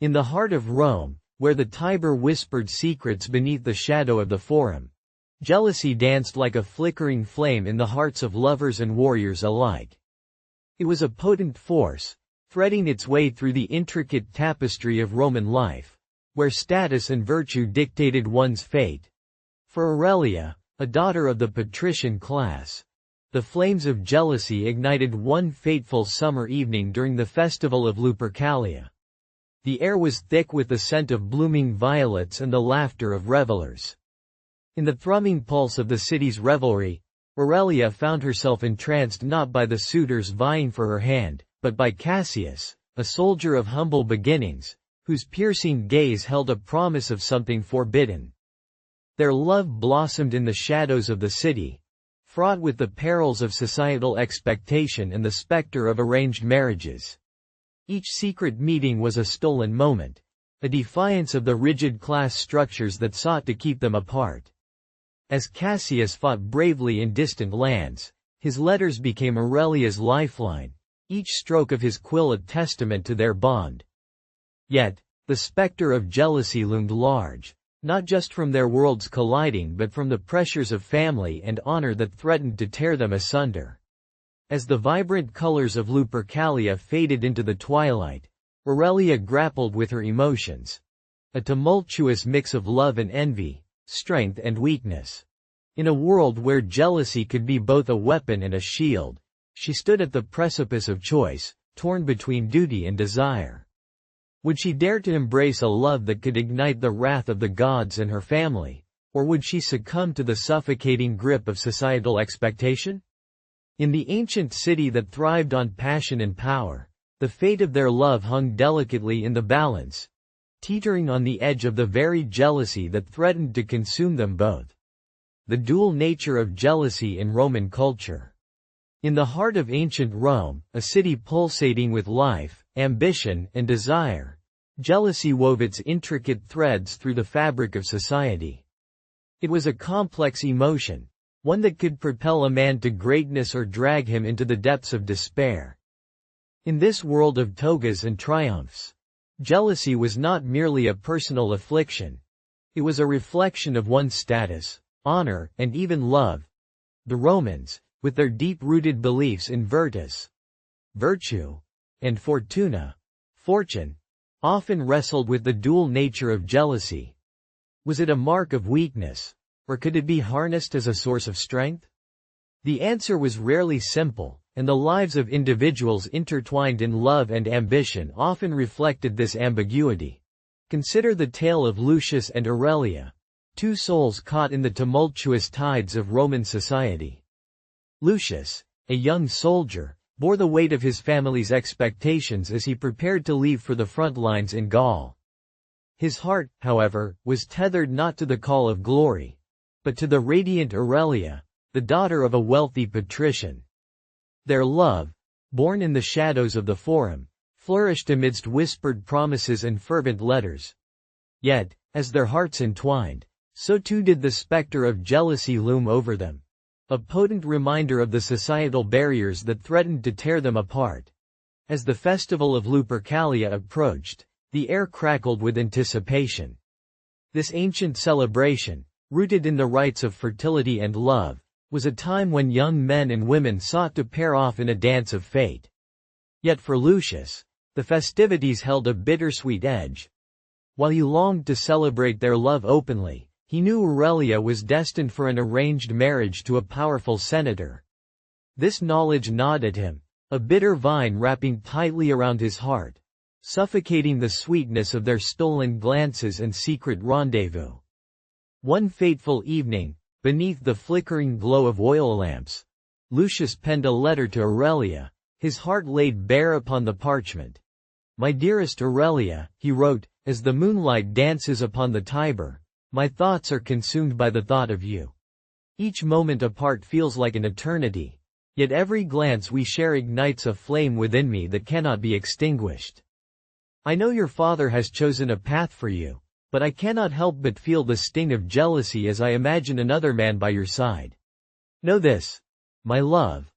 In the heart of Rome, where the Tiber whispered secrets beneath the shadow of the Forum, jealousy danced like a flickering flame in the hearts of lovers and warriors alike. It was a potent force, threading its way through the intricate tapestry of Roman life, where status and virtue dictated one's fate. For Aurelia, a daughter of the patrician class, the flames of jealousy ignited one fateful summer evening during the festival of Lupercalia. The air was thick with the scent of blooming violets and the laughter of revelers. In the thrumming pulse of the city's revelry, Aurelia found herself entranced not by the suitors vying for her hand, but by Cassius, a soldier of humble beginnings, whose piercing gaze held a promise of something forbidden. Their love blossomed in the shadows of the city, fraught with the perils of societal expectation and the specter of arranged marriages. Each secret meeting was a stolen moment, a defiance of the rigid class structures that sought to keep them apart. As Cassius fought bravely in distant lands, his letters became Aurelia's lifeline, each stroke of his quill a testament to their bond. Yet, the specter of jealousy loomed large, not just from their worlds colliding but from the pressures of family and honor that threatened to tear them asunder. As the vibrant colors of Lupercalia faded into the twilight, Aurelia grappled with her emotions, a tumultuous mix of love and envy, strength and weakness. In a world where jealousy could be both a weapon and a shield, she stood at the precipice of choice, torn between duty and desire. Would she dare to embrace a love that could ignite the wrath of the gods and her family, or would she succumb to the suffocating grip of societal expectation? In the ancient city that thrived on passion and power, the fate of their love hung delicately in the balance, teetering on the edge of the very jealousy that threatened to consume them both. The dual nature of jealousy in Roman culture. In the heart of ancient Rome, a city pulsating with life, ambition, and desire, jealousy wove its intricate threads through the fabric of society. It was a complex emotion, one that could propel a man to greatness or drag him into the depths of despair. In this world of togas and triumphs, jealousy was not merely a personal affliction. It was a reflection of one's status, honor, and even love. The Romans, with their deep-rooted beliefs in virtus, virtue, and fortuna, fortune, often wrestled with the dual nature of jealousy. Was it a mark of weakness, or could it be harnessed as a source of strength? The answer was rarely simple, and the lives of individuals intertwined in love and ambition often reflected this ambiguity. Consider the tale of Lucius and Aurelia, two souls caught in the tumultuous tides of Roman society. Lucius, a young soldier, bore the weight of his family's expectations as he prepared to leave for the front lines in Gaul. His heart, however, was tethered not to the call of glory, but to the radiant Aurelia, the daughter of a wealthy patrician. Their love, born in the shadows of the Forum, flourished amidst whispered promises and fervent letters. Yet, as their hearts entwined, so too did the specter of jealousy loom over them, a potent reminder of the societal barriers that threatened to tear them apart. As the festival of Lupercalia approached, the air crackled with anticipation. This ancient celebration, rooted in the rites of fertility and love, was a time when young men and women sought to pair off in a dance of fate. Yet for Lucius, the festivities held a bittersweet edge. While he longed to celebrate their love openly, he knew Aurelia was destined for an arranged marriage to a powerful senator. This knowledge gnawed at him, a bitter vine wrapping tightly around his heart, suffocating the sweetness of their stolen glances and secret rendezvous. One fateful evening, beneath the flickering glow of oil lamps, Lucius penned a letter to Aurelia, his heart laid bare upon the parchment. "My dearest Aurelia," he wrote, "as the moonlight dances upon the Tiber, my thoughts are consumed by the thought of you. Each moment apart feels like an eternity, yet every glance we share ignites a flame within me that cannot be extinguished. I know your father has chosen a path for you, but I cannot help but feel the sting of jealousy as I imagine another man by your side. Know this, my love.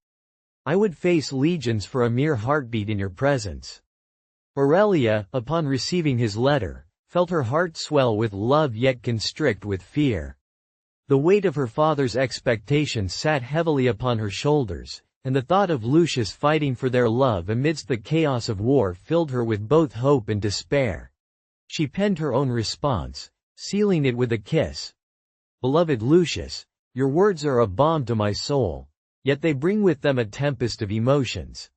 I would face legions for a mere heartbeat in your presence. Aurelia, upon receiving his letter, felt her heart swell with love yet constrict with fear. The weight of her father's expectations sat heavily upon her shoulders, and the thought of Lucius fighting for their love amidst the chaos of war filled her with both hope and despair. She penned her own response, sealing it with a kiss. Beloved Lucius, your words are a balm to my soul, yet they bring with them a tempest of emotions.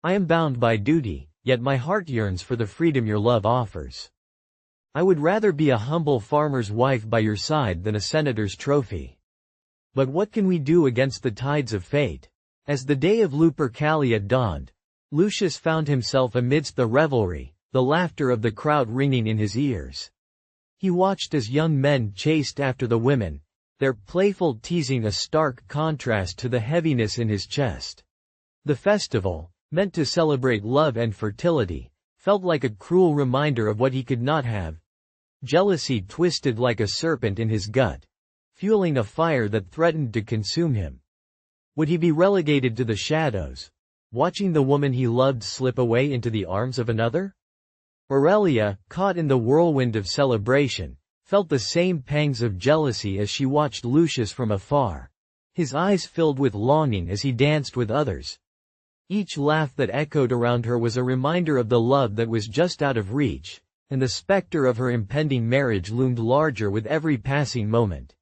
I am bound by duty, yet my heart yearns for the freedom your love offers. I would rather be a humble farmer's wife by your side than a senator's trophy. But what can we do against the tides of fate? As the day of Lupercalia dawned, Lucius found himself amidst the revelry, the laughter of the crowd ringing in his ears. He watched as young men chased after the women, their playful teasing a stark contrast to the heaviness in his chest. The festival, meant to celebrate love and fertility, felt like a cruel reminder of what he could not have. Jealousy twisted like a serpent in his gut, fueling a fire that threatened to consume him. Would he be relegated to the shadows, watching the woman he loved slip away into the arms of another? Aurelia, caught in the whirlwind of celebration, felt the same pangs of jealousy as she watched Lucius from afar. His eyes filled with longing as he danced with others. Each laugh that echoed around her was a reminder of the love that was just out of reach, and the specter of her impending marriage loomed larger with every passing moment.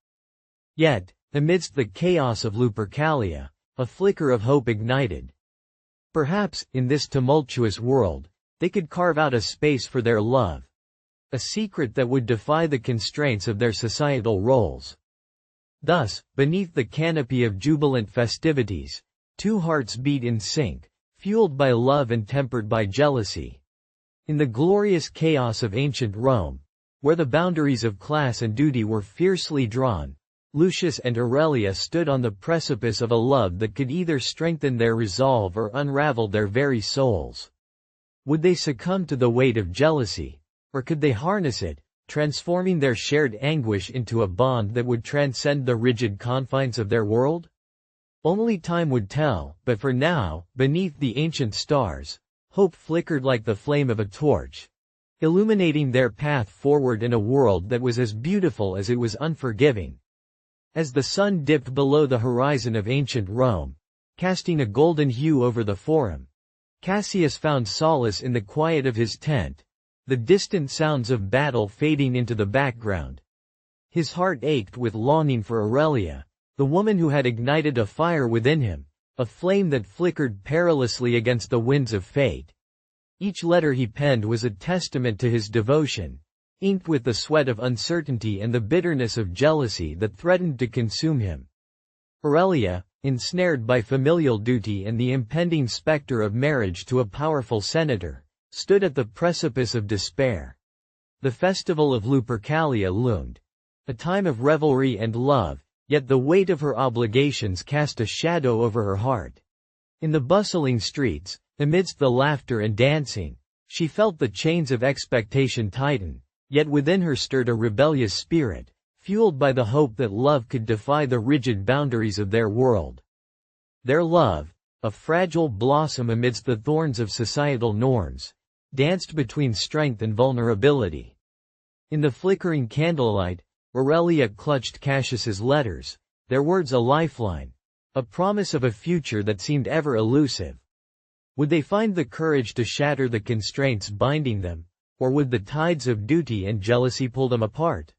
Yet, amidst the chaos of Lupercalia, a flicker of hope ignited. Perhaps, in this tumultuous world, they could carve out a space for their love. A secret that would defy the constraints of their societal roles. Thus, beneath the canopy of jubilant festivities, two hearts beat in sync, fueled by love and tempered by jealousy. In the glorious chaos of ancient Rome, where the boundaries of class and duty were fiercely drawn, Lucius and Aurelia stood on the precipice of a love that could either strengthen their resolve or unravel their very souls. Would they succumb to the weight of jealousy, or could they harness it, transforming their shared anguish into a bond that would transcend the rigid confines of their world? Only time would tell, but for now, beneath the ancient stars, hope flickered like the flame of a torch, illuminating their path forward in a world that was as beautiful as it was unforgiving. As the sun dipped below the horizon of ancient Rome, casting a golden hue over the forum, Cassius found solace in the quiet of his tent, the distant sounds of battle fading into the background. His heart ached with longing for Aurelia, the woman who had ignited a fire within him, a flame that flickered perilously against the winds of fate. Each letter he penned was a testament to his devotion, inked with the sweat of uncertainty and the bitterness of jealousy that threatened to consume him. Aurelia, ensnared by familial duty and the impending specter of marriage to a powerful senator, stood at the precipice of despair. The festival of Lupercalia loomed, a time of revelry and love, yet the weight of her obligations cast a shadow over her heart. In the bustling streets, amidst the laughter and dancing, she felt the chains of expectation tighten, yet within her stirred a rebellious spirit, fueled by the hope that love could defy the rigid boundaries of their world. Their love, a fragile blossom amidst the thorns of societal norms, danced between strength and vulnerability. In the flickering candlelight, Aurelia clutched Cassius's letters, their words a lifeline, a promise of a future that seemed ever elusive. Would they find the courage to shatter the constraints binding them, or would the tides of duty and jealousy pull them apart?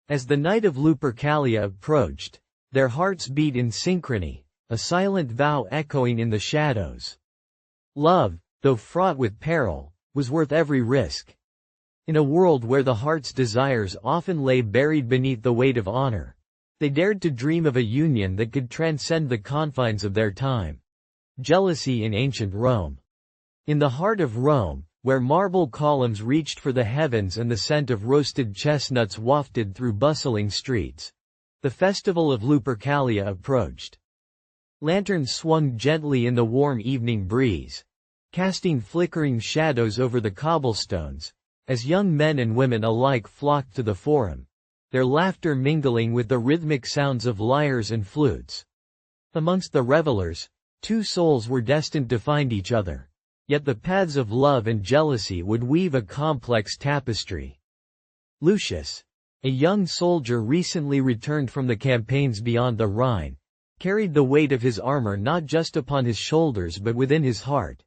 As the night of Lupercalia approached, their hearts beat in synchrony, a silent vow echoing in the shadows. Love, though fraught with peril, was worth every risk. In a world where the heart's desires often lay buried beneath the weight of honor, they dared to dream of a union that could transcend the confines of their time. Jealousy in ancient Rome. In the heart of Rome, where marble columns reached for the heavens and the scent of roasted chestnuts wafted through bustling streets, the festival of Lupercalia approached. Lanterns swung gently in the warm evening breeze, casting flickering shadows over the cobblestones, as young men and women alike flocked to the forum, their laughter mingling with the rhythmic sounds of lyres and flutes. Amongst the revelers, two souls were destined to find each other, Yet the paths of love and jealousy would weave a complex tapestry. Lucius, a young soldier recently returned from the campaigns beyond the Rhine, carried the weight of his armor not just upon his shoulders but within his heart.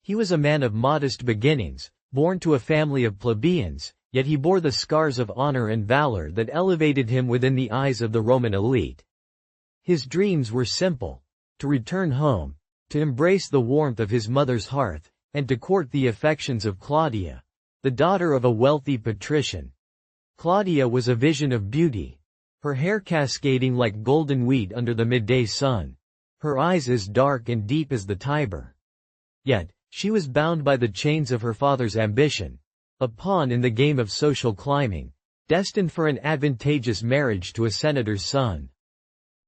He was a man of modest beginnings, born to a family of plebeians, yet he bore the scars of honor and valor that elevated him within the eyes of the Roman elite. His dreams were simple: to return home, to embrace the warmth of his mother's hearth, and to court the affections of Claudia, the daughter of a wealthy patrician. Claudia was a vision of beauty, her hair cascading like golden wheat under the midday sun, her eyes as dark and deep as the Tiber. Yet, she was bound by the chains of her father's ambition, a pawn in the game of social climbing, destined for an advantageous marriage to a senator's son.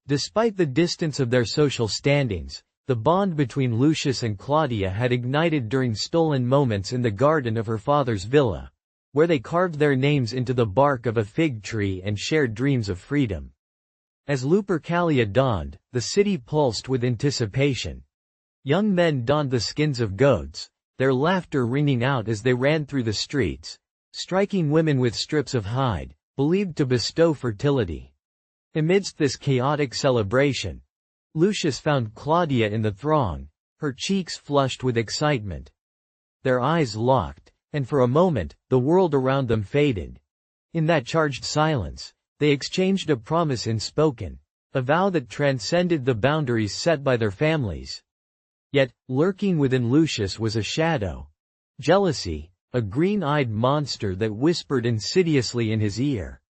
Despite the distance of their social standings, the bond between Lucius and Claudia had ignited during stolen moments in the garden of her father's villa, where they carved their names into the bark of a fig tree and shared dreams of freedom. As Lupercalia dawned, the city pulsed with anticipation. Young men donned the skins of goats, their laughter ringing out as they ran through the streets, striking women with strips of hide, believed to bestow fertility. Amidst this chaotic celebration, Lucius found Claudia in the throng, her cheeks flushed with excitement. Their eyes locked, and for a moment, the world around them faded. In that charged silence, they exchanged a promise unspoken, a vow that transcended the boundaries set by their families. Yet, lurking within Lucius was a shadow. Jealousy, a green-eyed monster that whispered insidiously in his ear.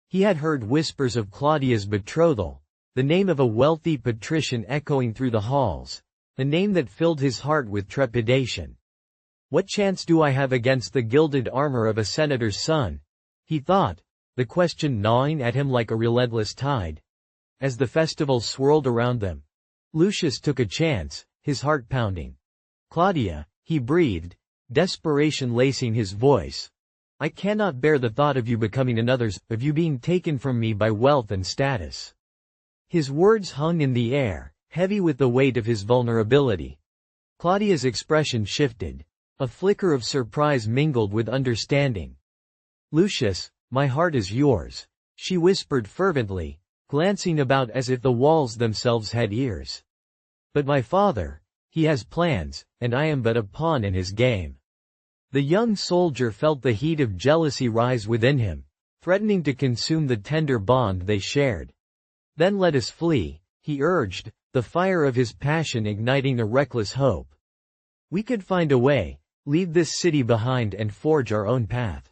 He had heard whispers of Claudia's betrothal, the name of a wealthy patrician echoing through the halls, a name that filled his heart with trepidation. What chance do I have against the gilded armor of a senator's son? He thought, the question gnawing at him like a relentless tide. As the festival swirled around them, Lucius took a chance, his heart pounding. Claudia, he breathed, desperation lacing his voice. I cannot bear the thought of you becoming another's, of you being taken from me by wealth and status. His words hung in the air, heavy with the weight of his vulnerability. Claudia's expression shifted. A flicker of surprise mingled with understanding. Lucius, my heart is yours, she whispered fervently, glancing about as if the walls themselves had ears. But my father, he has plans, and I am but a pawn in his game. The young soldier felt the heat of jealousy rise within him, threatening to consume the tender bond they shared. Then let us flee, he urged, the fire of his passion igniting a reckless hope. We could find a way, leave this city behind and forge our own path.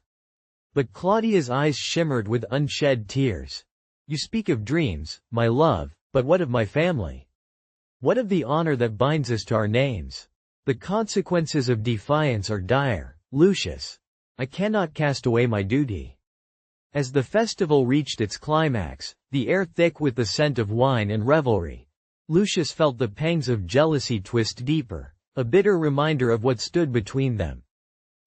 But Claudia's eyes shimmered with unshed tears. You speak of dreams, my love, but what of my family? What of the honor that binds us to our names? The consequences of defiance are dire, Lucius. I cannot cast away my duty. As the festival reached its climax, the air thick with the scent of wine and revelry, Lucius felt the pangs of jealousy twist deeper, a bitter reminder of what stood between them.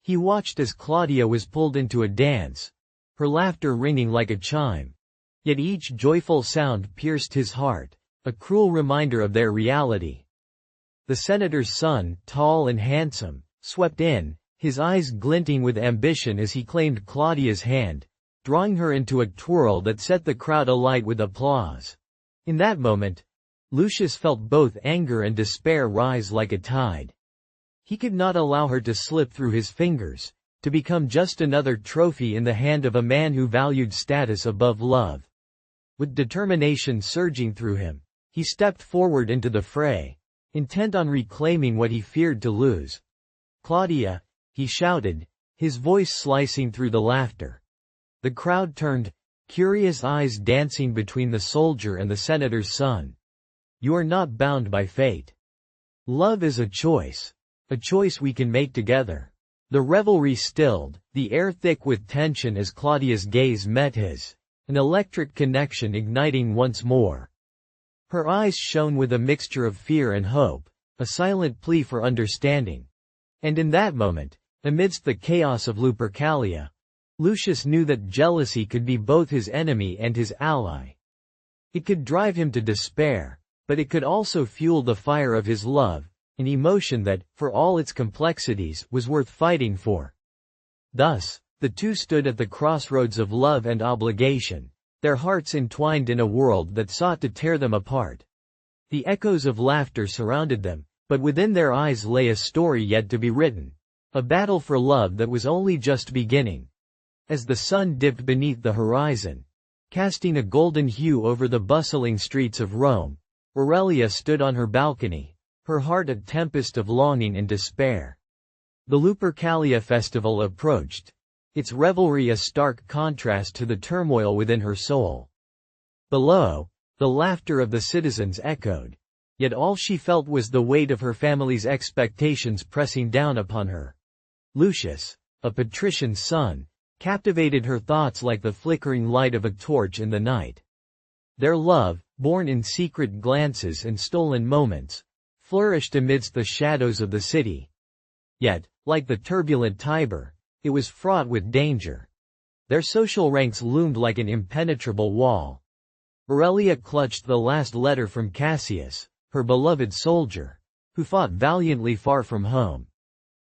He watched as Claudia was pulled into a dance, her laughter ringing like a chime. Yet each joyful sound pierced his heart, a cruel reminder of their reality. The senator's son, tall and handsome, swept in, his eyes glinting with ambition as he claimed Claudia's hand, drawing her into a twirl that set the crowd alight with applause. In that moment, Lucius felt both anger and despair rise like a tide. He could not allow her to slip through his fingers, to become just another trophy in the hand of a man who valued status above love. With determination surging through him, he stepped forward into the fray, intent on reclaiming what he feared to lose. Claudia, he shouted, his voice slicing through the laughter. The crowd turned, curious eyes dancing between the soldier and the senator's son. You are not bound by fate. Love is a choice we can make together. The revelry stilled, the air thick with tension as Claudia's gaze met his, an electric connection igniting once more. Her eyes shone with a mixture of fear and hope, a silent plea for understanding. And in that moment, amidst the chaos of Lupercalia, Lucius knew that jealousy could be both his enemy and his ally. It could drive him to despair, but it could also fuel the fire of his love, an emotion that, for all its complexities, was worth fighting for. Thus, the two stood at the crossroads of love and obligation, their hearts entwined in a world that sought to tear them apart. The echoes of laughter surrounded them, but within their eyes lay a story yet to be written, a battle for love that was only just beginning. As the sun dipped beneath the horizon, casting a golden hue over the bustling streets of Rome, Aurelia stood on her balcony, her heart a tempest of longing and despair. The Lupercalia festival approached, its revelry a stark contrast to the turmoil within her soul. Below, the laughter of the citizens echoed, yet all she felt was the weight of her family's expectations pressing down upon her. Lucius, a patrician's son, captivated her thoughts like the flickering light of a torch in the night. Their love, born in secret glances and stolen moments, flourished amidst the shadows of the city. Yet, like the turbulent Tiber, it was fraught with danger. Their social ranks loomed like an impenetrable wall. Aurelia clutched the last letter from Cassius, her beloved soldier, who fought valiantly far from home.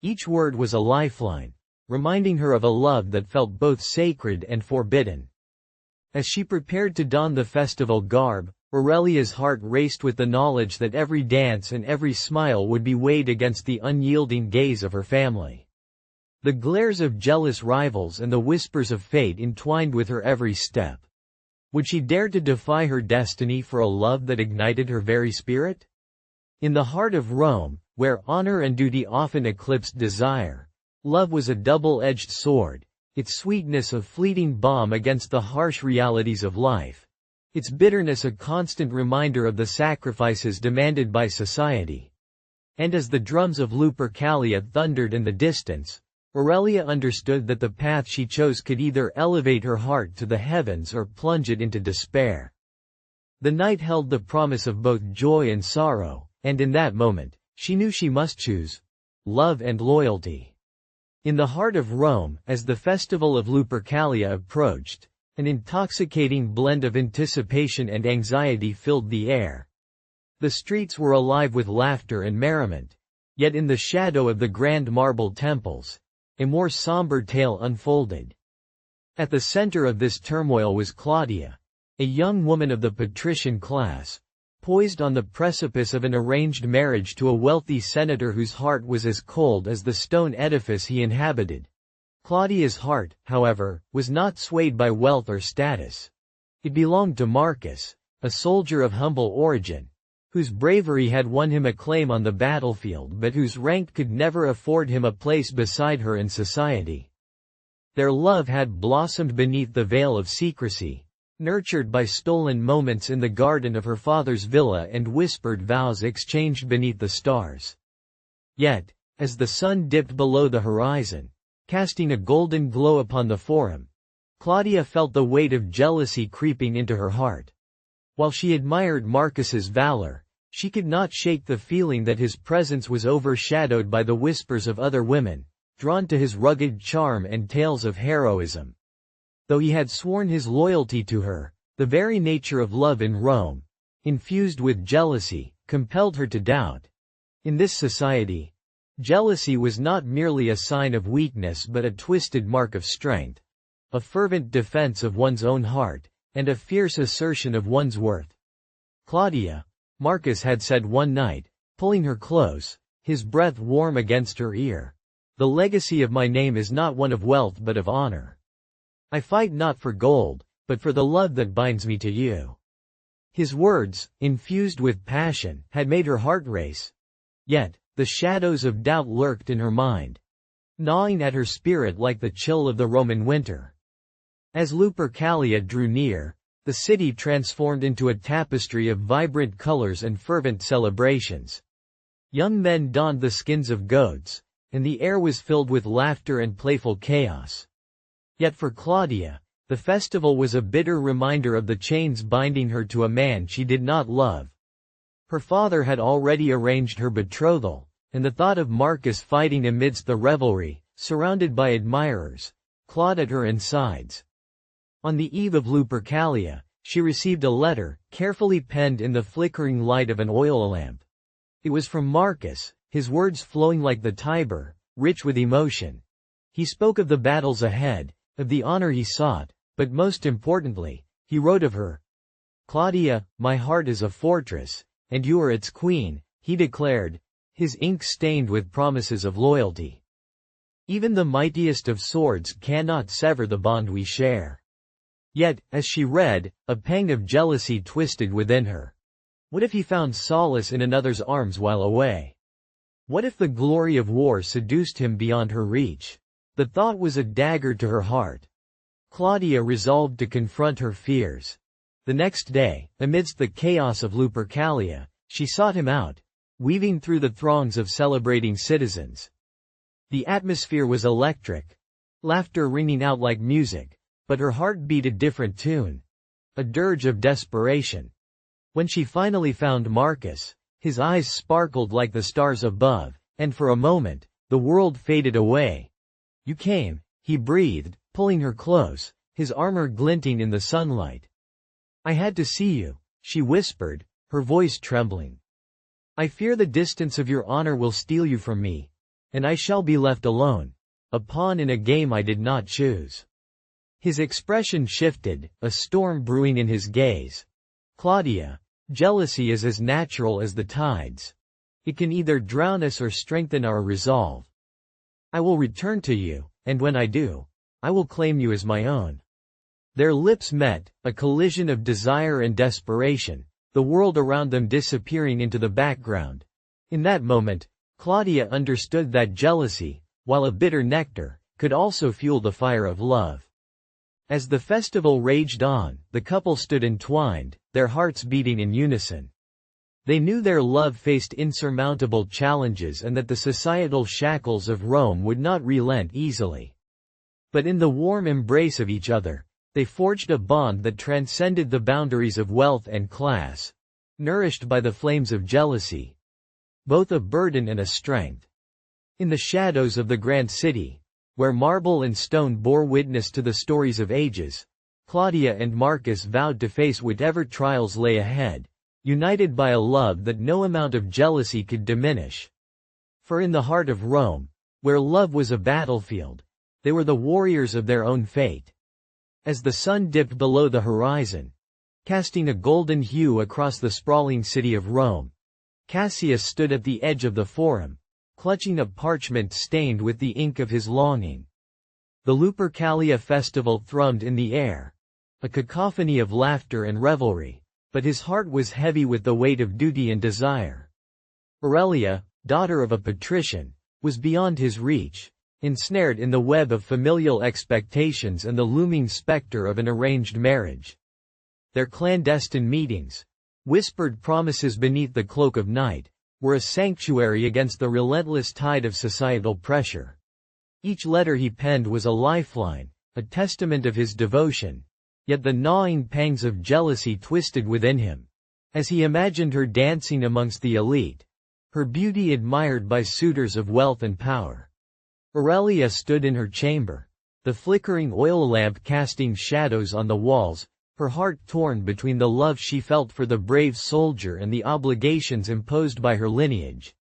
Each word was a lifeline, reminding her of a love that felt both sacred and forbidden. As she prepared to don the festival garb, Aurelia's heart raced with the knowledge that every dance and every smile would be weighed against the unyielding gaze of her family. The glares of jealous rivals and the whispers of fate entwined with her every step. Would she dare to defy her destiny for a love that ignited her very spirit? In the heart of Rome, where honor and duty often eclipsed desire, love was a double-edged sword, its sweetness a fleeting balm against the harsh realities of life, its bitterness a constant reminder of the sacrifices demanded by society. And as the drums of Lupercalia thundered in the distance, Aurelia understood that the path she chose could either elevate her heart to the heavens or plunge it into despair. The night held the promise of both joy and sorrow, and in that moment, she knew she must choose love and loyalty. In the heart of Rome, as the festival of Lupercalia approached, an intoxicating blend of anticipation and anxiety filled the air. The streets were alive with laughter and merriment, yet in the shadow of the grand marble temples, a more somber tale unfolded. At the center of this turmoil was Claudia, a young woman of the patrician class, poised on the precipice of an arranged marriage to a wealthy senator whose heart was as cold as the stone edifice he inhabited. Claudia's heart, however, was not swayed by wealth or status. It belonged to Marcus, a soldier of humble origin, whose bravery had won him acclaim on the battlefield but whose rank could never afford him a place beside her in society. Their love had blossomed beneath the veil of secrecy, nurtured by stolen moments in the garden of her father's villa and whispered vows exchanged beneath the stars. Yet, as the sun dipped below the horizon, casting a golden glow upon the forum, Claudia felt the weight of jealousy creeping into her heart. While she admired Marcus's valor, she could not shake the feeling that his presence was overshadowed by the whispers of other women, drawn to his rugged charm and tales of heroism. Though he had sworn his loyalty to her, the very nature of love in Rome, infused with jealousy, compelled her to doubt. In this society, jealousy was not merely a sign of weakness but a twisted mark of strength, a fervent defense of one's own heart, and a fierce assertion of one's worth. Claudia, Marcus had said one night, pulling her close, his breath warm against her ear, "The legacy of my name is not one of wealth but of honor. I fight not for gold, but for the love that binds me to you." His words, infused with passion, had made her heart race. Yet, the shadows of doubt lurked in her mind, gnawing at her spirit like the chill of the Roman winter. As Lupercalia drew near, the city transformed into a tapestry of vibrant colors and fervent celebrations. Young men donned the skins of goats, and the air was filled with laughter and playful chaos. Yet for Claudia, the festival was a bitter reminder of the chains binding her to a man she did not love. Her father had already arranged her betrothal, and the thought of Marcus fighting amidst the revelry, surrounded by admirers, clawed at her insides. On the eve of Lupercalia, she received a letter, carefully penned in the flickering light of an oil lamp. It was from Marcus, his words flowing like the Tiber, rich with emotion. He spoke of the battles ahead, of the honor he sought, but most importantly, he wrote of her. "Claudia, my heart is a fortress, and you are its queen," he declared, his ink stained with promises of loyalty. "Even the mightiest of swords cannot sever the bond we share." Yet, as she read, a pang of jealousy twisted within her. What if he found solace in another's arms while away? What if the glory of war seduced him beyond her reach? The thought was a dagger to her heart. Claudia resolved to confront her fears. The next day, amidst the chaos of Lupercalia, she sought him out, weaving through the throngs of celebrating citizens. The atmosphere was electric, laughter ringing out like music, but her heart beat a different tune, a dirge of desperation. When she finally found Marcus, his eyes sparkled like the stars above, and for a moment, the world faded away. "You came," he breathed, pulling her close, his armor glinting in the sunlight. "I had to see you," she whispered, her voice trembling. "I fear the distance of your honor will steal you from me, and I shall be left alone, a pawn in a game I did not choose." His expression shifted, a storm brewing in his gaze. "Claudia, jealousy is as natural as the tides. It can either drown us or strengthen our resolve. I will return to you, and when I do, I will claim you as my own." Their lips met, a collision of desire and desperation, the world around them disappearing into the background. In that moment, Claudia understood that jealousy, while a bitter nectar, could also fuel the fire of love. As the festival raged on, the couple stood entwined, their hearts beating in unison. They knew their love faced insurmountable challenges and that the societal shackles of Rome would not relent easily. But in the warm embrace of each other, they forged a bond that transcended the boundaries of wealth and class, nourished by the flames of jealousy, both a burden and a strength. In the shadows of the grand city, where marble and stone bore witness to the stories of ages, Claudia and Marcus vowed to face whatever trials lay ahead, united by a love that no amount of jealousy could diminish. For in the heart of Rome, where love was a battlefield, they were the warriors of their own fate. As the sun dipped below the horizon, casting a golden hue across the sprawling city of Rome, Cassius stood at the edge of the forum, clutching a parchment stained with the ink of his longing. The Lupercalia festival thrummed in the air, a cacophony of laughter and revelry, but his heart was heavy with the weight of duty and desire. Aurelia, daughter of a patrician, was beyond his reach, ensnared in the web of familial expectations and the looming specter of an arranged marriage. Their clandestine meetings, whispered promises beneath the cloak of night, were a sanctuary against the relentless tide of societal pressure. Each letter he penned was a lifeline, a testament of his devotion, yet the gnawing pangs of jealousy twisted within him, as he imagined her dancing amongst the elite, her beauty admired by suitors of wealth and power. Aurelia stood in her chamber, the flickering oil lamp casting shadows on the walls, her heart torn between the love she felt for the brave soldier and the obligations imposed by her lineage.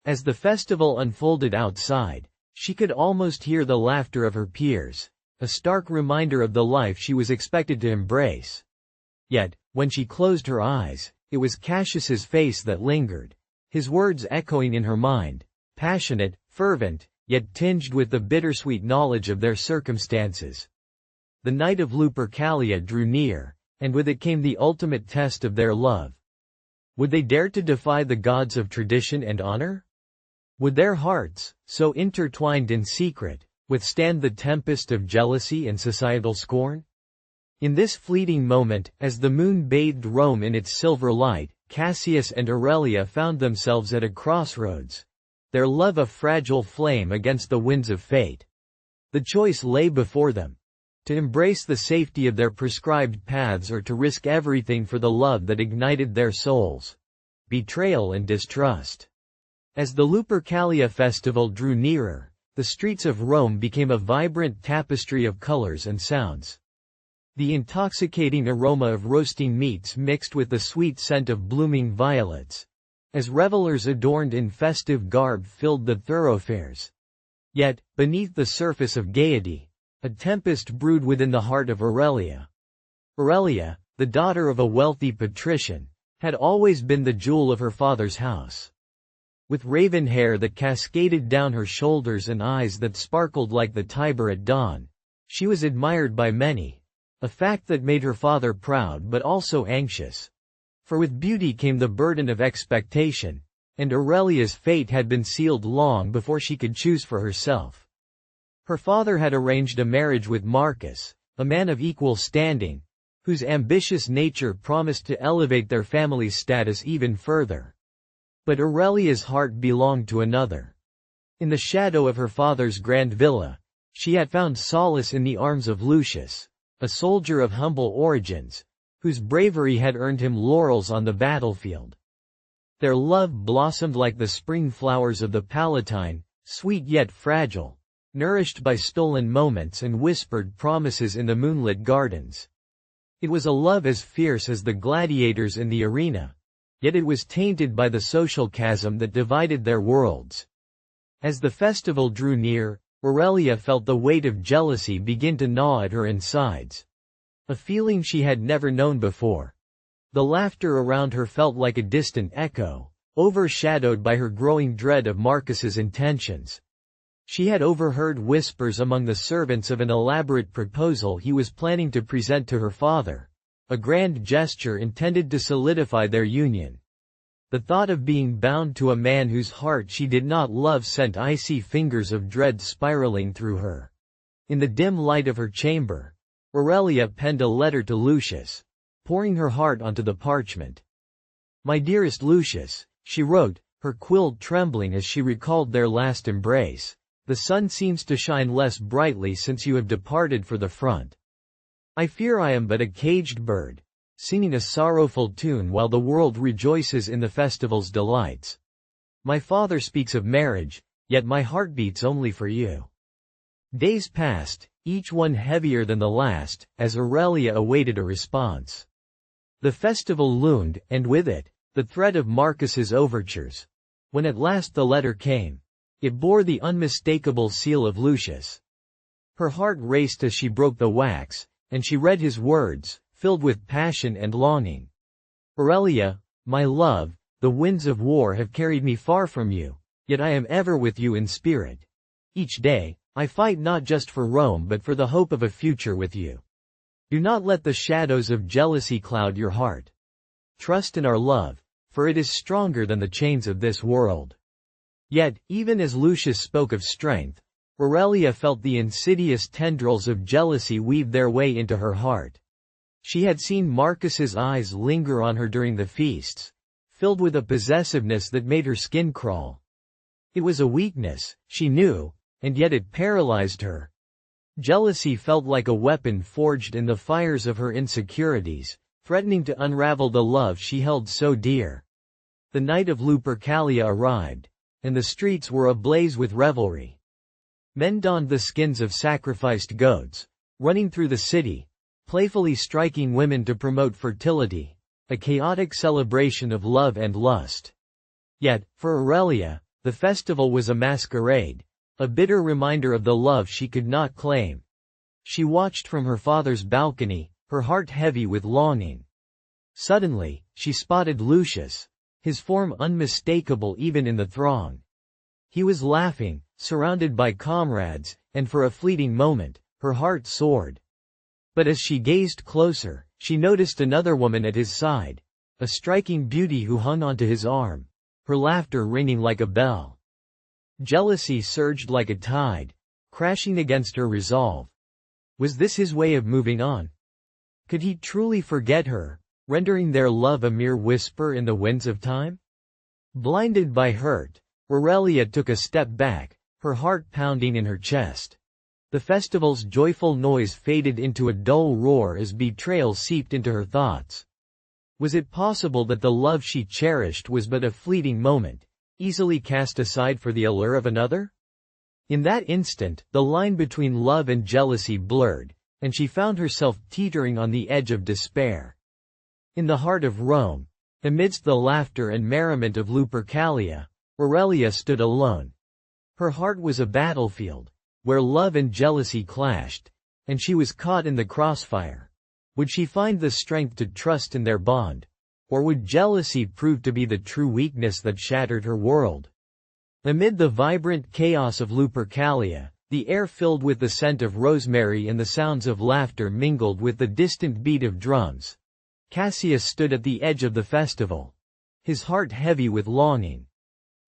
As the festival unfolded outside, she could almost hear the laughter of her peers, a stark reminder of the life she was expected to embrace. Yet, when she closed her eyes, it was Cassius's face that lingered, his words echoing in her mind, passionate, fervent, yet tinged with the bittersweet knowledge of their circumstances. The night of Lupercalia drew near, and with it came the ultimate test of their love. Would they dare to defy the gods of tradition and honor? Would their hearts, so intertwined in secret, withstand the tempest of jealousy and societal scorn? In this fleeting moment, as the moon bathed Rome in its silver light, Cassius and Aurelia found themselves at a crossroads, their love a fragile flame against the winds of fate. The choice lay before them: to embrace the safety of their prescribed paths or to risk everything for the love that ignited their souls. Betrayal and distrust. As the Lupercalia festival drew nearer, the streets of Rome became a vibrant tapestry of colors and sounds. The intoxicating aroma of roasting meats mixed with the sweet scent of blooming violets, as revelers adorned in festive garb filled the thoroughfares. Yet, beneath the surface of gaiety, a tempest brewed within the heart of Aurelia. Aurelia, the daughter of a wealthy patrician, had always been the jewel of her father's house. With raven hair that cascaded down her shoulders and eyes that sparkled like the Tiber at dawn, she was admired by many, a fact that made her father proud but also anxious. For with beauty came the burden of expectation, and Aurelia's fate had been sealed long before she could choose for herself. Her father had arranged a marriage with Marcus, a man of equal standing, whose ambitious nature promised to elevate their family's status even further. But Aurelia's heart belonged to another. In the shadow of her father's grand villa, she had found solace in the arms of Lucius, a soldier of humble origins, whose bravery had earned him laurels on the battlefield. Their love blossomed like the spring flowers of the Palatine, sweet yet fragile, nourished by stolen moments and whispered promises in the moonlit gardens. It was a love as fierce as the gladiators in the arena, yet it was tainted by the social chasm that divided their worlds. As the festival drew near, Aurelia felt the weight of jealousy begin to gnaw at her insides. A feeling she had never known before. The laughter around her felt like a distant echo, overshadowed by her growing dread of Marcus's intentions. She had overheard whispers among the servants of an elaborate proposal he was planning to present to her father, a grand gesture intended to solidify their union. The thought of being bound to a man whose heart she did not love sent icy fingers of dread spiraling through her. In the dim light of her chamber, Aurelia penned a letter to Lucius, pouring her heart onto the parchment. "My dearest Lucius," she wrote, her quill trembling as she recalled their last embrace, "the sun seems to shine less brightly since you have departed for the front. I fear I am but a caged bird, singing a sorrowful tune while the world rejoices in the festival's delights. My father speaks of marriage, yet my heart beats only for you." Days passed, each one heavier than the last, as Aurelia awaited a response. The festival loomed, and with it, the threat of Marcus's overtures. When at last the letter came, it bore the unmistakable seal of Lucius. Her heart raced as she broke the wax, and she read his words, filled with passion and longing. "Aurelia, my love, the winds of war have carried me far from you, yet I am ever with you in spirit. Each day, I fight not just for Rome but for the hope of a future with you. Do not let the shadows of jealousy cloud your heart. Trust in our love, for it is stronger than the chains of this world." Yet, even as Lucius spoke of strength, Aurelia felt the insidious tendrils of jealousy weave their way into her heart. She had seen Marcus's eyes linger on her during the feasts, filled with a possessiveness that made her skin crawl. It was a weakness, she knew, and yet it paralyzed her. Jealousy felt like a weapon forged in the fires of her insecurities, threatening to unravel the love she held so dear. The night of Lupercalia arrived, and the streets were ablaze with revelry. Men donned the skins of sacrificed goats, running through the city, playfully striking women to promote fertility, a chaotic celebration of love and lust. Yet, for Aurelia, the festival was a masquerade, a bitter reminder of the love she could not claim. She watched from her father's balcony, her heart heavy with longing. Suddenly, she spotted Lucius, his form unmistakable even in the throng. He was laughing, surrounded by comrades, and for a fleeting moment, her heart soared. But as she gazed closer, she noticed another woman at his side, a striking beauty who hung onto his arm, her laughter ringing like a bell. Jealousy surged like a tide, crashing against her resolve. Was this his way of moving on? Could he truly forget her, rendering their love a mere whisper in the winds of time? Blinded by hurt, Aurelia took a step back, her heart pounding in her chest. The festival's joyful noise faded into a dull roar as betrayal seeped into her thoughts. Was it possible that the love she cherished was but a fleeting moment, easily cast aside for the allure of another? In that instant, the line between love and jealousy blurred, and she found herself teetering on the edge of despair. In the heart of Rome, Amidst the laughter and merriment of Lupercalia, Aurelia stood alone. Her heart was a battlefield, where love and jealousy clashed, and she was caught in the crossfire. Would she find the strength to trust in their bond? Or would jealousy prove to be the true weakness that shattered her world? Amid the vibrant chaos of Lupercalia, the air filled with the scent of rosemary and the sounds of laughter mingled with the distant beat of drums, Cassius stood at the edge of the festival, his heart heavy with longing.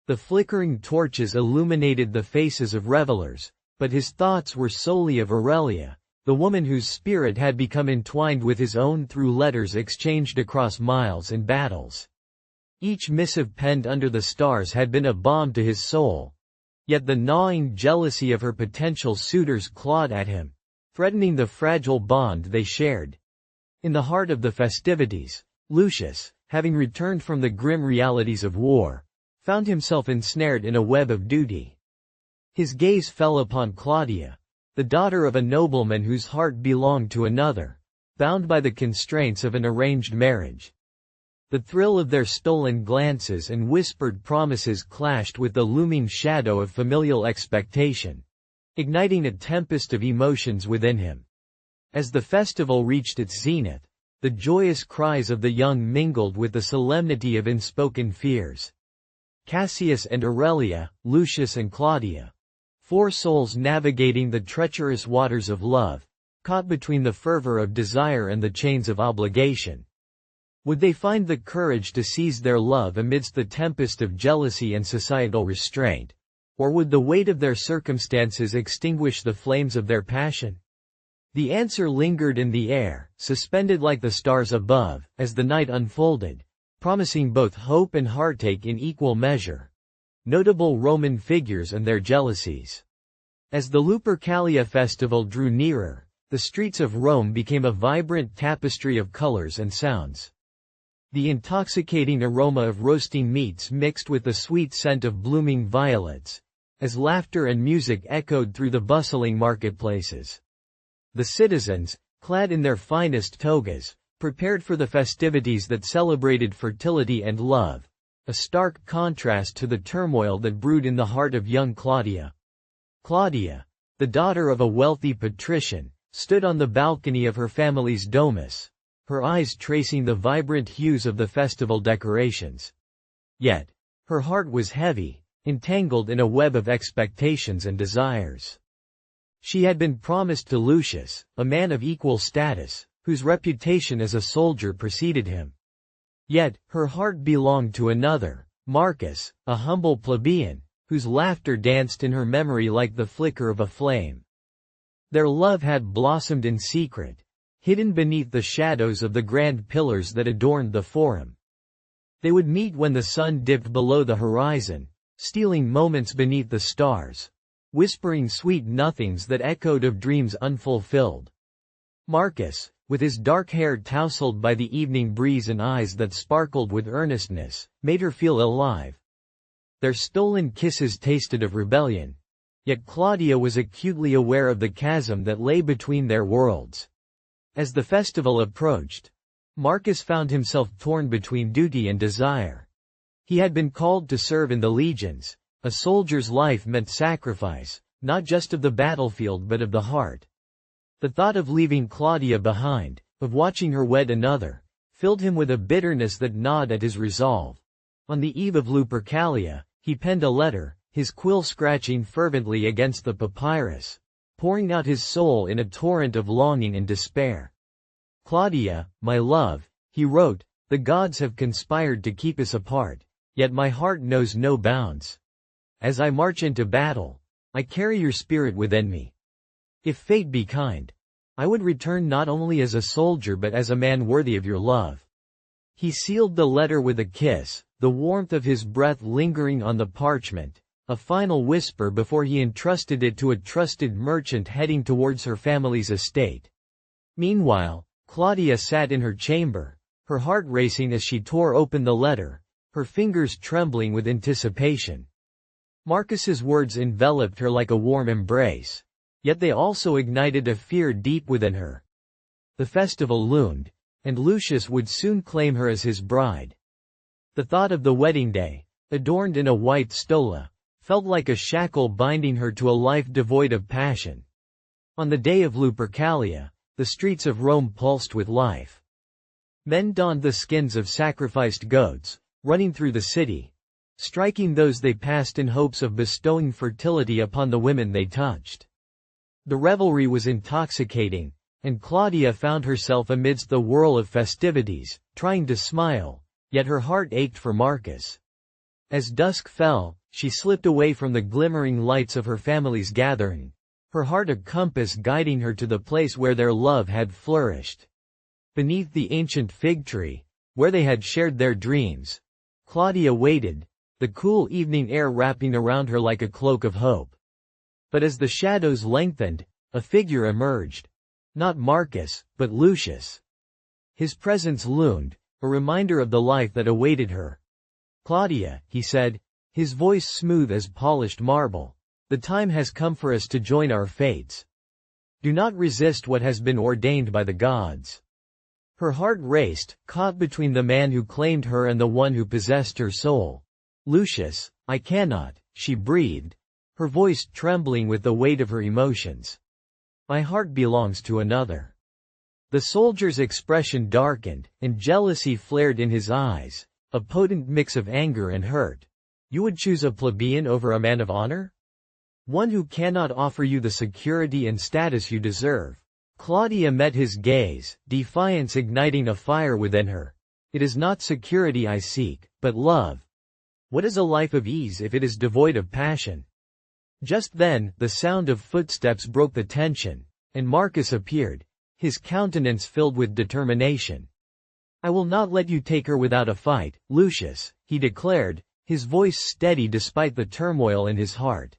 The flickering torches illuminated the faces of revelers, but his thoughts were solely of Aurelia, the woman whose spirit had become entwined with his own through letters exchanged across miles and battles. Each missive penned under the stars had been a balm to his soul. Yet the gnawing jealousy of her potential suitors clawed at him, threatening the fragile bond they shared. In the heart of the festivities, Lucius, having returned from the grim realities of war, found himself ensnared in a web of duty. His gaze fell upon Claudia, the daughter of a nobleman whose heart belonged to another, bound by the constraints of an arranged marriage. The thrill of their stolen glances and whispered promises clashed with the looming shadow of familial expectation, igniting a tempest of emotions within him. As the festival reached its zenith, the joyous cries of the young mingled with the solemnity of unspoken fears. Cassius and Aurelia, Lucius and Claudia, four souls navigating the treacherous waters of love, caught between the fervor of desire and the chains of obligation. Would they find the courage to seize their love amidst the tempest of jealousy and societal restraint? Or would the weight of their circumstances extinguish the flames of their passion? The answer lingered in the air, suspended like the stars above, as the night unfolded, promising both hope and heartache in equal measure. Notable Roman figures and their jealousies. As the Lupercalia festival drew nearer, the streets of Rome became a vibrant tapestry of colors and sounds. The intoxicating aroma of roasting meats mixed with the sweet scent of blooming violets, as laughter and music echoed through the bustling marketplaces. The citizens, clad in their finest togas, prepared for the festivities that celebrated fertility and love, a stark contrast to the turmoil that brewed in the heart of young Claudia. Claudia, the daughter of a wealthy patrician, stood on the balcony of her family's domus, her eyes tracing the vibrant hues of the festival decorations. Yet, her heart was heavy, entangled in a web of expectations and desires. She had been promised to Lucius, a man of equal status, whose reputation as a soldier preceded him. Yet, her heart belonged to another, Marcus, a humble plebeian, whose laughter danced in her memory like the flicker of a flame. Their love had blossomed in secret, hidden beneath the shadows of the grand pillars that adorned the forum. They would meet when the sun dipped below the horizon, stealing moments beneath the stars, whispering sweet nothings that echoed of dreams unfulfilled. Marcus, with his dark hair tousled by the evening breeze and eyes that sparkled with earnestness, made her feel alive. Their stolen kisses tasted of rebellion, yet Claudia was acutely aware of the chasm that lay between their worlds. As the festival approached, Marcus found himself torn between duty and desire. He had been called to serve in the legions. A soldier's life meant sacrifice, not just of the battlefield but of the heart. The thought of leaving Claudia behind, of watching her wed another, filled him with a bitterness that gnawed at his resolve. On the eve of Lupercalia, he penned a letter, his quill scratching fervently against the papyrus, pouring out his soul in a torrent of longing and despair. "Claudia, my love," he wrote, "the gods have conspired to keep us apart, yet my heart knows no bounds. As I march into battle, I carry your spirit within me. If fate be kind, I would return not only as a soldier but as a man worthy of your love." He sealed the letter with a kiss, the warmth of his breath lingering on the parchment, a final whisper before he entrusted it to a trusted merchant heading towards her family's estate. Meanwhile, Claudia sat in her chamber, her heart racing as she tore open the letter, her fingers trembling with anticipation. Marcus's words enveloped her like a warm embrace, yet they also ignited a fear deep within her. The festival loomed, and Lucius would soon claim her as his bride. The thought of the wedding day, adorned in a white stola, felt like a shackle binding her to a life devoid of passion. On the day of Lupercalia, the streets of Rome pulsed with life. Men donned the skins of sacrificed goats, running through the city, striking those they passed in hopes of bestowing fertility upon the women they touched. The revelry was intoxicating, and Claudia found herself amidst the whirl of festivities, trying to smile, yet her heart ached for Marcus. As dusk fell, she slipped away from the glimmering lights of her family's gathering, her heart a compass guiding her to the place where their love had flourished. Beneath the ancient fig tree, where they had shared their dreams, Claudia waited, the cool evening air wrapping around her like a cloak of hope. But as the shadows lengthened, a figure emerged. Not Marcus, but Lucius. His presence loomed, a reminder of the life that awaited her. "Claudia," he said, his voice smooth as polished marble, "the time has come for us to join our fates. Do not resist what has been ordained by the gods." Her heart raced, caught between the man who claimed her and the one who possessed her soul. "Lucius, I cannot," she breathed, her voice trembling with the weight of her emotions. "My heart belongs to another." The soldier's expression darkened, and jealousy flared in his eyes, a potent mix of anger and hurt. "You would choose a plebeian over a man of honor? One who cannot offer you the security and status you deserve." Claudia met his gaze, defiance igniting a fire within her. "It is not security I seek, but love. What is a life of ease if it is devoid of passion?" Just then, the sound of footsteps broke the tension, and Marcus appeared, his countenance filled with determination. "I will not let you take her without a fight, Lucius," he declared, his voice steady despite the turmoil in his heart.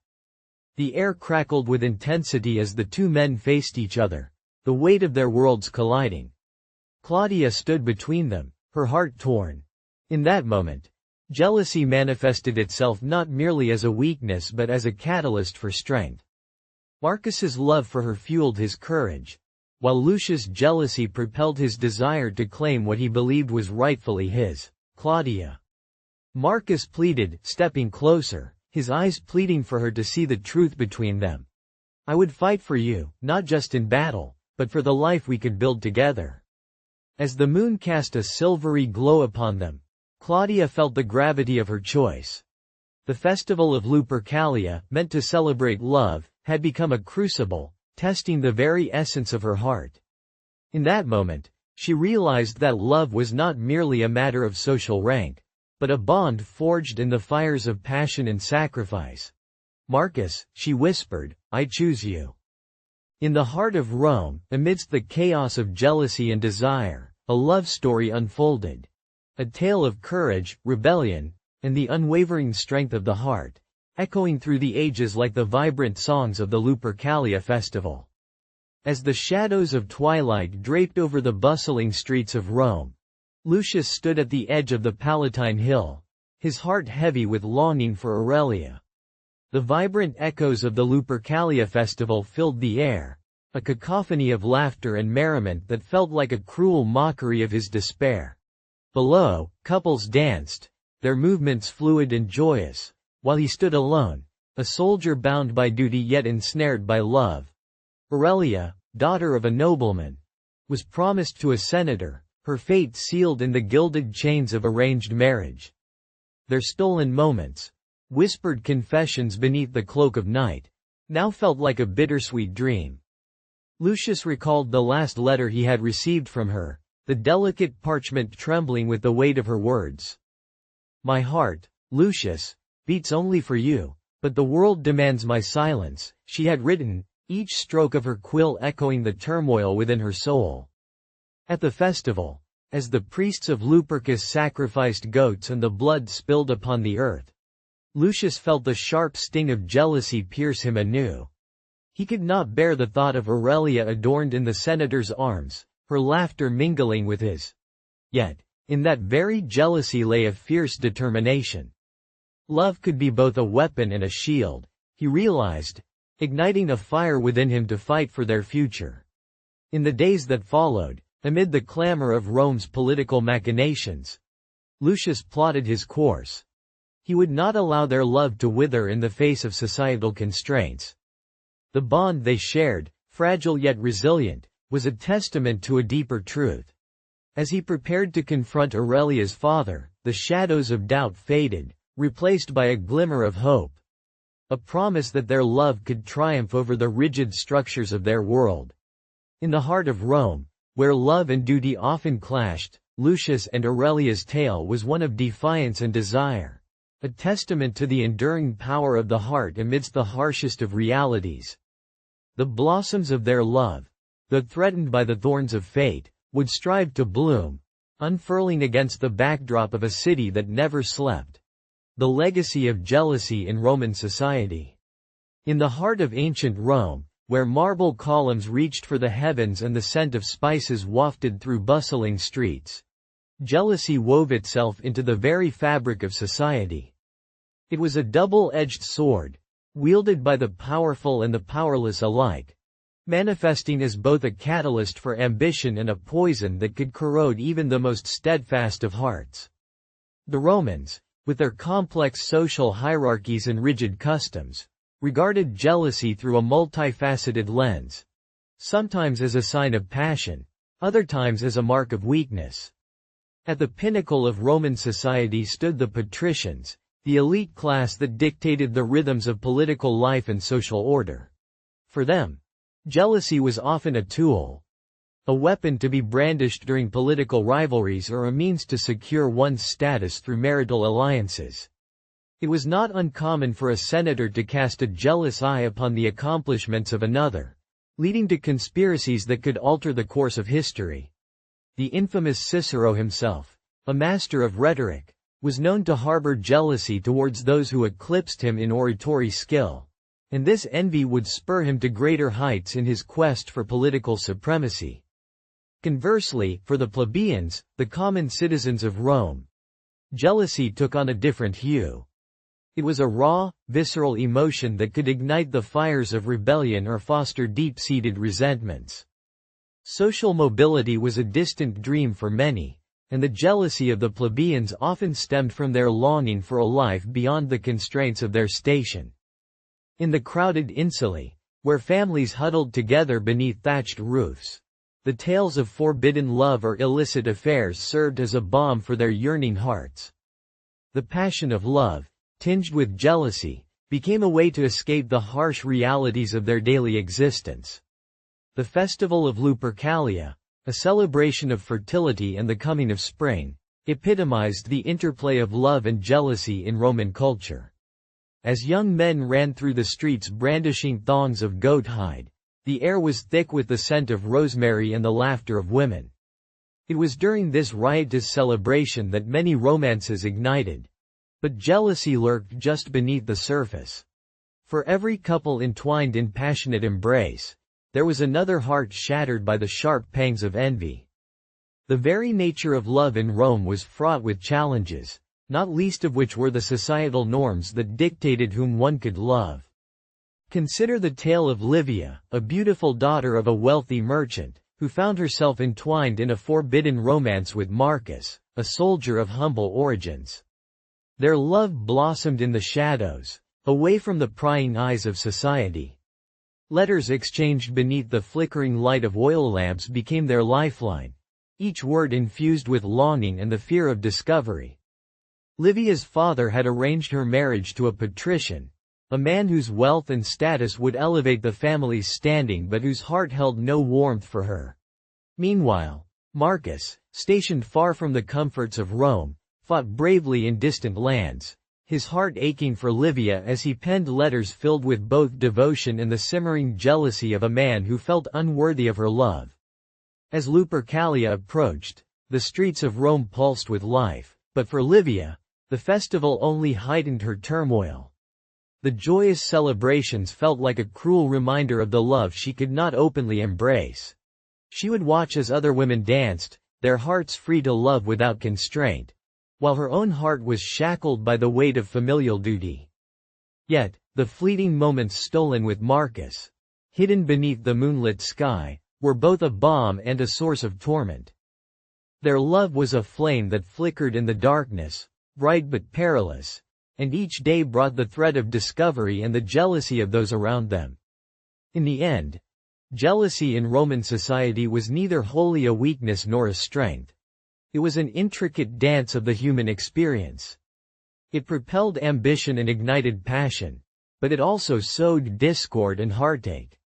The air crackled with intensity as the two men faced each other, the weight of their worlds colliding. Claudia stood between them, her heart torn. In that moment, jealousy manifested itself not merely as a weakness but as a catalyst for strength. Marcus's love for her fueled his courage, while Lucius' jealousy propelled his desire to claim what he believed was rightfully his. "Claudia," Marcus pleaded, stepping closer, his eyes pleading for her to see the truth between them. "I would fight for you, not just in battle, but for the life we could build together." As the moon cast a silvery glow upon them, Claudia felt the gravity of her choice. The festival of Lupercalia, meant to celebrate love, had become a crucible, testing the very essence of her heart. In that moment, she realized that love was not merely a matter of social rank, but a bond forged in the fires of passion and sacrifice. "Marcus," she whispered, "I choose you." In the heart of Rome, amidst the chaos of jealousy and desire, a love story unfolded. A tale of courage, rebellion, and the unwavering strength of the heart, echoing through the ages like the vibrant songs of the Lupercalia festival. As the shadows of twilight draped over the bustling streets of Rome, Lucius stood at the edge of the Palatine Hill, his heart heavy with longing for Aurelia. The vibrant echoes of the Lupercalia festival filled the air, a cacophony of laughter and merriment that felt like a cruel mockery of his despair. Below, couples danced, their movements fluid and joyous, while he stood alone, a soldier bound by duty yet ensnared by love. Aurelia, daughter of a nobleman, was promised to a senator, her fate sealed in the gilded chains of arranged marriage. Their stolen moments, whispered confessions beneath the cloak of night, now felt like a bittersweet dream. Lucius recalled the last letter he had received from her, the delicate parchment trembling with the weight of her words. "My heart, Lucius, beats only for you, but the world demands my silence," she had written, each stroke of her quill echoing the turmoil within her soul. At the festival, as the priests of Lupercus sacrificed goats and the blood spilled upon the earth, Lucius felt the sharp sting of jealousy pierce him anew. He could not bear the thought of Aurelia adorned in the senator's arms, her laughter mingling with his. Yet, in that very jealousy lay a fierce determination. Love could be both a weapon and a shield, he realized, igniting a fire within him to fight for their future. In the days that followed, amid the clamor of Rome's political machinations, Lucius plotted his course. He would not allow their love to wither in the face of societal constraints. The bond they shared, fragile yet resilient, was a testament to a deeper truth. As he prepared to confront Aurelia's father, the shadows of doubt faded, replaced by a glimmer of hope. A promise that their love could triumph over the rigid structures of their world. In the heart of Rome, where love and duty often clashed, Lucius and Aurelia's tale was one of defiance and desire, a testament to the enduring power of the heart amidst the harshest of realities. The blossoms of their love, though threatened by the thorns of fate, would strive to bloom, unfurling against the backdrop of a city that never slept. The legacy of jealousy in Roman society. In the heart of ancient Rome, where marble columns reached for the heavens and the scent of spices wafted through bustling streets, jealousy wove itself into the very fabric of society. It was a double-edged sword, wielded by the powerful and the powerless alike, manifesting as both a catalyst for ambition and a poison that could corrode even the most steadfast of hearts. The Romans, with their complex social hierarchies and rigid customs, regarded jealousy through a multifaceted lens, sometimes as a sign of passion, other times as a mark of weakness. At the pinnacle of Roman society stood the patricians, the elite class that dictated the rhythms of political life and social order. For them, jealousy was often a tool, a weapon to be brandished during political rivalries or a means to secure one's status through marital alliances. It was not uncommon for a senator to cast a jealous eye upon the accomplishments of another, leading to conspiracies that could alter the course of history. The infamous Cicero himself, a master of rhetoric, was known to harbor jealousy towards those who eclipsed him in oratory skill, and this envy would spur him to greater heights in his quest for political supremacy. Conversely, for the plebeians, the common citizens of Rome, jealousy took on a different hue. It was a raw, visceral emotion that could ignite the fires of rebellion or foster deep-seated resentments. Social mobility was a distant dream for many, and the jealousy of the plebeians often stemmed from their longing for a life beyond the constraints of their station. In the crowded insulae, where families huddled together beneath thatched roofs, the tales of forbidden love or illicit affairs served as a balm for their yearning hearts. The passion of love, tinged with jealousy, became a way to escape the harsh realities of their daily existence. The festival of Lupercalia, a celebration of fertility and the coming of spring, epitomized the interplay of love and jealousy in Roman culture. As young men ran through the streets brandishing thongs of goat hide, the air was thick with the scent of rosemary and the laughter of women. It was during this riotous celebration that many romances ignited. But jealousy lurked just beneath the surface. For every couple entwined in passionate embrace, there was another heart shattered by the sharp pangs of envy. The very nature of love in Rome was fraught with challenges, not least of which were the societal norms that dictated whom one could love. Consider the tale of Livia, a beautiful daughter of a wealthy merchant, who found herself entwined in a forbidden romance with Marcus, a soldier of humble origins. Their love blossomed in the shadows, away from the prying eyes of society. Letters exchanged beneath the flickering light of oil lamps became their lifeline, each word infused with longing and the fear of discovery. Livia's father had arranged her marriage to a patrician, a man whose wealth and status would elevate the family's standing but whose heart held no warmth for her. Meanwhile, Marcus, stationed far from the comforts of Rome, fought bravely in distant lands, his heart aching for Livia as he penned letters filled with both devotion and the simmering jealousy of a man who felt unworthy of her love. As Lupercalia approached, the streets of Rome pulsed with life, but for Livia, the festival only heightened her turmoil. The joyous celebrations felt like a cruel reminder of the love she could not openly embrace. She would watch as other women danced, their hearts free to love without constraint, while her own heart was shackled by the weight of familial duty. Yet, the fleeting moments stolen with Marcus, hidden beneath the moonlit sky, were both a balm and a source of torment. Their love was a flame that flickered in the darkness, bright but perilous, and each day brought the threat of discovery and the jealousy of those around them. In the end, jealousy in Roman society was neither wholly a weakness nor a strength. It was an intricate dance of the human experience. It propelled ambition and ignited passion, but it also sowed discord and heartache.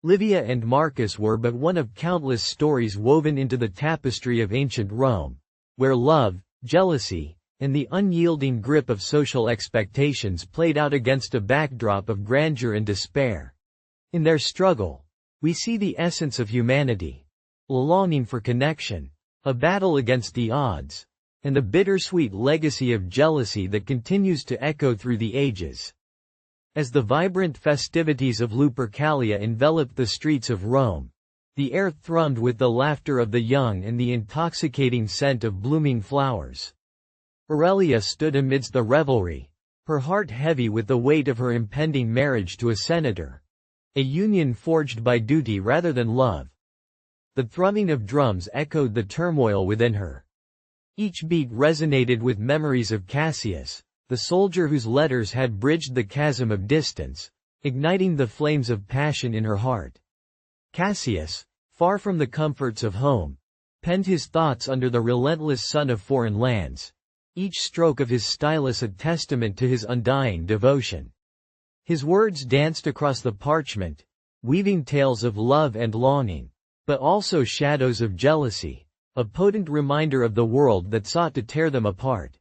Livia and Marcus were but one of countless stories woven into the tapestry of ancient Rome, where love, jealousy, and the unyielding grip of social expectations played out against a backdrop of grandeur and despair. In their struggle, we see the essence of humanity, a longing for connection, a battle against the odds, and the bittersweet legacy of jealousy that continues to echo through the ages. As the vibrant festivities of Lupercalia enveloped the streets of Rome, the air thrummed with the laughter of the young and the intoxicating scent of blooming flowers. Aurelia stood amidst the revelry, her heart heavy with the weight of her impending marriage to a senator, a union forged by duty rather than love. The thrumming of drums echoed the turmoil within her. Each beat resonated with memories of Cassius, the soldier whose letters had bridged the chasm of distance, igniting the flames of passion in her heart. Cassius, far from the comforts of home, penned his thoughts under the relentless sun of foreign lands, each stroke of his stylus a testament to his undying devotion. His words danced across the parchment, weaving tales of love and longing, but also shadows of jealousy, a potent reminder of the world that sought to tear them apart.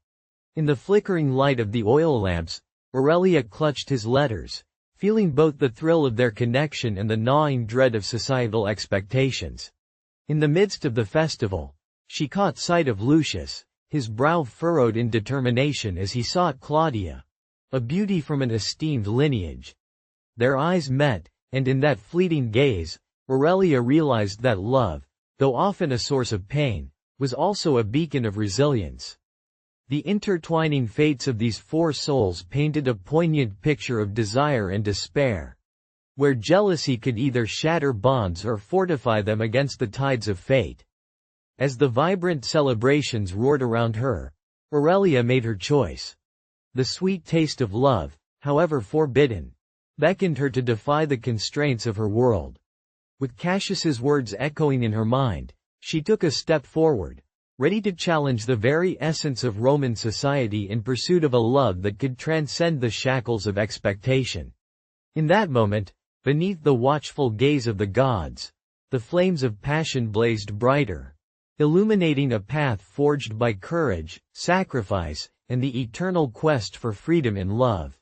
In the flickering light of the oil lamps, Aurelia clutched his letters, feeling both the thrill of their connection and the gnawing dread of societal expectations. In the midst of the festival, she caught sight of Lucius, his brow furrowed in determination as he sought Claudia, a beauty from an esteemed lineage. Their eyes met, and in that fleeting gaze, Aurelia realized that love, though often a source of pain, was also a beacon of resilience. The intertwining fates of these four souls painted a poignant picture of desire and despair, where jealousy could either shatter bonds or fortify them against the tides of fate. As the vibrant celebrations roared around her, Aurelia made her choice. The sweet taste of love, however forbidden, beckoned her to defy the constraints of her world. With Cassius's words echoing in her mind, she took a step forward, ready to challenge the very essence of Roman society in pursuit of a love that could transcend the shackles of expectation. In that moment, beneath the watchful gaze of the gods, the flames of passion blazed brighter, illuminating a path forged by courage, sacrifice, and the eternal quest for freedom in love.